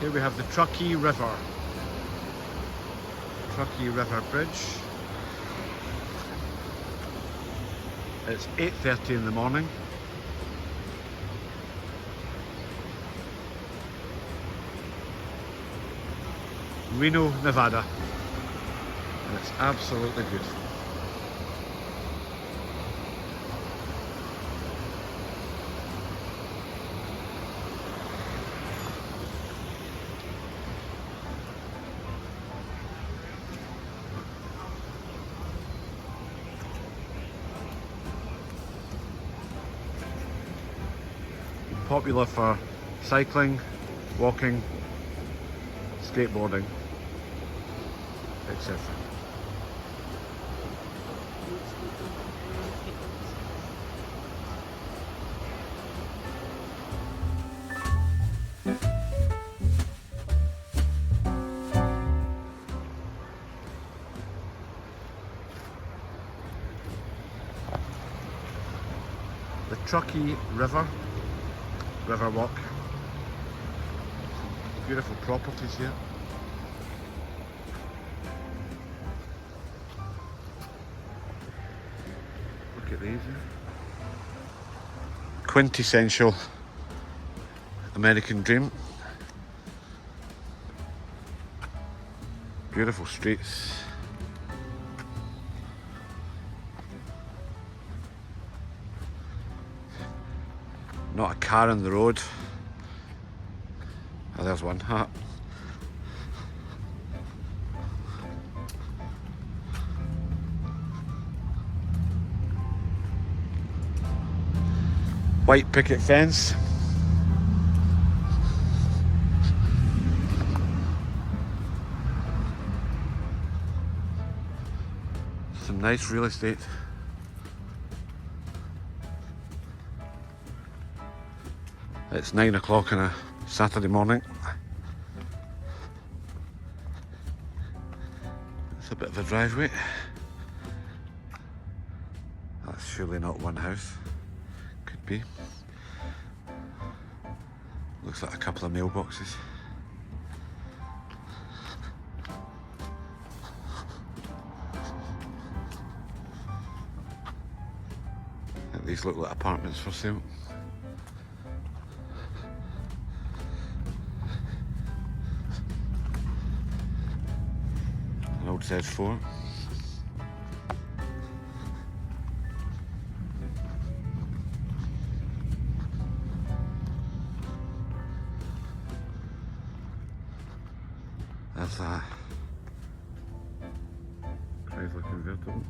Here we have the Truckee River. Truckee River Bridge. It's 8:30 in the morning. Reno, Nevada. And it's absolutely beautiful. Popular for cycling, walking, skateboarding, etc. The Truckee River, Riverwalk. Beautiful properties here. Look at these. Quintessential American dream. Beautiful streets. Not a car on the road. Oh, there's one. White picket fence. Some nice real estate. It's 9 o'clock on a Saturday morning. It's a bit of a driveway. That's surely not one house. Could be. Looks like a couple of mailboxes. These look like apartments for sale. An old Z4. That's a Chrysler convertible.